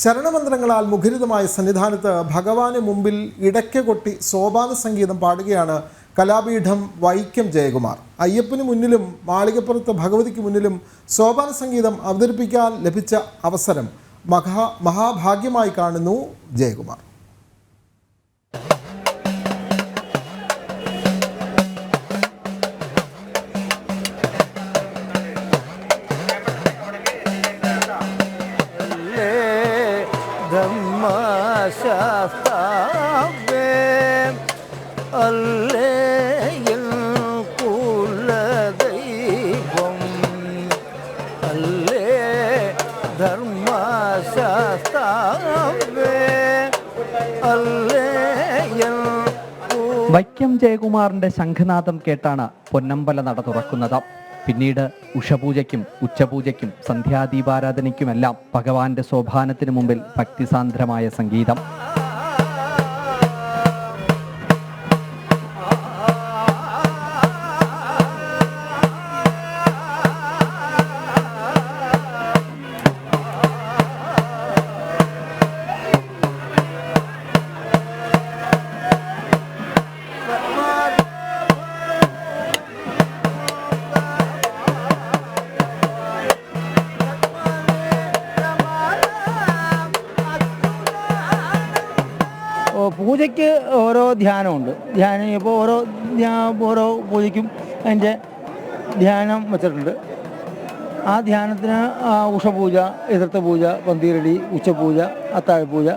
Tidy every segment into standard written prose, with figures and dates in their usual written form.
ശരണമന്ത്രങ്ങളാൽ മുഖരിതമായ സന്നിധാനത്ത് ഭഗവാന് മുമ്പിൽ ഇടയ്ക്ക കൊട്ടി സോപാന സംഗീതം പാടുകയാണ് കലാപീഠം വൈക്കം ജയകുമാർ. അയ്യപ്പന് മുന്നിലും മാളികപ്പുറത്ത് ഭഗവതിക്ക് മുന്നിലും സോപാന സംഗീതം അവതരിപ്പിക്കാൻ ലഭിച്ച അവസരം മഹാഭാഗ്യമായി കാണുന്നു ജയകുമാർ. വൈക്കം ജയകുമാറിന്റെ ശംഖനാദം കേട്ടാണ് പൊന്നമ്പല നട തുറക്കുന്നത്. പിന്നീട് ഉഷപൂജയ്ക്കും ഉച്ചപൂജയ്ക്കും സന്ധ്യാദീപാരാധനയ്ക്കുമെല്ലാം ഭഗവാന്റെ സോപാനത്തിന് മുമ്പിൽ ഭക്തിസാന്ദ്രമായ സംഗീതം. പൂജയ്ക്ക് ഓരോ ധ്യാനമുണ്ട്. ധ്യാനം ഇപ്പോൾ ഓരോ പൂജയ്ക്കും അതിൻ്റെ ധ്യാനം വെച്ചിട്ടുണ്ട്. ആ ധ്യാനത്തിന് ഉഷപൂജ, എതിർത്ത പൂജ, പന്തീരടി, ഉച്ചപൂജ, അത്താഴപൂജ,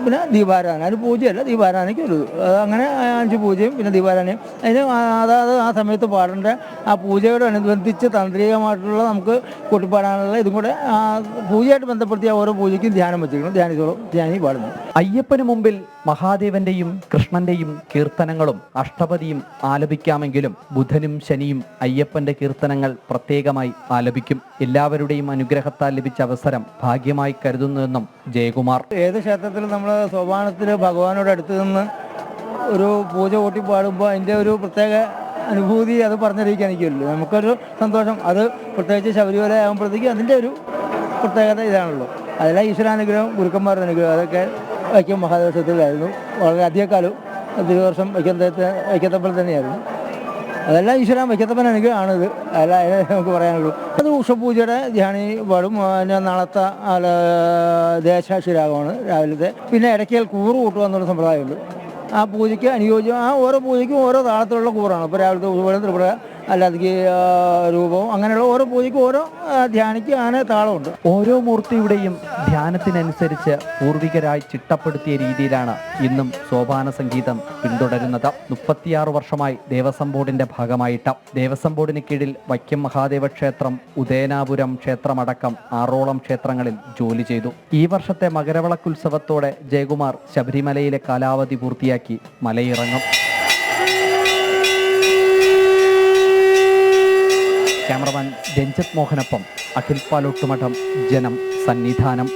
പിന്നെ ദീപാരാധന. അതിന് പൂജയല്ല, ദീപാരാധനയ്ക്ക് ഒരു അങ്ങനെ 5 പൂജയും പിന്നെ ദീപാരാധനയും. അതിന് അതായത് ആ സമയത്ത് പാടേണ്ട ആ പൂജയോടനുബന്ധിച്ച് താന്ത്രികമായിട്ടുള്ള നമുക്ക് കൊട്ടിപ്പാടാനുള്ള ഇതും കൂടെ പൂജയായിട്ട് ബന്ധപ്പെടുത്തിയ ഓരോ പൂജയ്ക്കും ധ്യാനം വെച്ചിരിക്കണം. ധ്യാനി പാടുന്നു. അയ്യപ്പന് മുമ്പിൽ മഹാദേവന്റെയും കൃഷ്ണന്റെയും കീർത്തനങ്ങളും അഷ്ടപതിയും ആലപിക്കാമെങ്കിലും ബുധനും ശനിയും അയ്യപ്പന്റെ കീർത്തനങ്ങൾ പ്രത്യേകമായി ആലപിക്കും. എല്ലാവരുടെയും അനുഗ്രഹത്താൽ ലഭിച്ച അവസരം ഭാഗ്യമായി കരുതുന്നുവെന്നും ജയകുമാർ. ഏത് ക്ഷേത്രത്തിലും നമ്മൾ സോപാനത്തിൽ ഭഗവാനോട് അടുത്ത് നിന്ന് ഒരു പൂജ കൂട്ടി പാടുമ്പോൾ അതിൻ്റെ ഒരു പ്രത്യേക അനുഭൂതി അത് പറഞ്ഞറിയിക്കാനിരിക്കുമല്ലോ. നമുക്കൊരു സന്തോഷം. അത് പ്രത്യേകിച്ച് ശബരിമല ആകുമ്പോഴത്തേക്കും അതിൻ്റെ ഒരു പ്രത്യേകത ഇതാണല്ലോ. അതെല്ലാം ഈശ്വരാനുഗ്രഹം, ഗുരുക്കന്മാരുടെ അനുഗ്രഹം. അതൊക്കെ വൈക്കം മഹാദേവക്ഷേത്രത്തിലായിരുന്നു. വളരെ അധികകാലം 10 വർഷം വൈക്കത്തപ്പൻ തന്നെയായിരുന്നു. അതെല്ലാം ഈശ്വരൻ വൈക്കത്തപ്പൻ അനുഗ്രഹമാണിത്. അതെല്ലാം നമുക്ക് പറയാനുള്ളൂ. അത് ഉഷപൂജയുടെ ധ്യാനി പാടും. പിന്നെ നാളത്തെ ദേശാശിരാഗമാണ് രാവിലത്തെ. പിന്നെ ഇടയ്ക്കൽ കൂറ് കൂട്ടുക എന്നുള്ള സമ്പ്രദായമുണ്ട്. ആ പൂജയ്ക്ക് അനുയോജ്യം. ഓരോ പൂജയ്ക്കും ഓരോ താളത്തിലുള്ള കൂറാണ്. ഇപ്പോൾ രാവിലത്തെ ഊഴം, ത്രിപുര, അല്ലാതെ രൂപവും അങ്ങനെയുള്ള ഓരോ പൂജയ്ക്കും ഓരോ ധ്യാനിക്ക് അങ്ങനെ താളമുണ്ട്. ഓരോ മൂർത്തിയുടെയും ധ്യാനത്തിനനുസരിച്ച് പൂർവികരായി ചിട്ടപ്പെടുത്തിയ രീതിയിലാണ് ഇന്നും സോപാന സംഗീതം പിന്തുടരുന്നത്. 36 വർഷമായി ദേവസ്വം ബോർഡിന്റെ ഭാഗമായിട്ട് ദേവസ്വം ബോർഡിന് കീഴിൽ വൈക്കം മഹാദേവ ക്ഷേത്രം, ഉദയനാപുരം ക്ഷേത്രമടക്കം 6ഓളം ക്ഷേത്രങ്ങളിൽ ജോലി ചെയ്തു. ഈ വർഷത്തെ മകരവിളക്കുത്സവത്തോടെ ജയകുമാർ ശബരിമലയിലെ കാലാവധി പൂർത്തിയാക്കി മലയിറങ്ങും. ക്യാമറമാൻ രഞ്ജിത് മോഹനൊപ്പം അഖിൽ പാലോട്ടുമഠം, ജനം, സന്നിധാനം.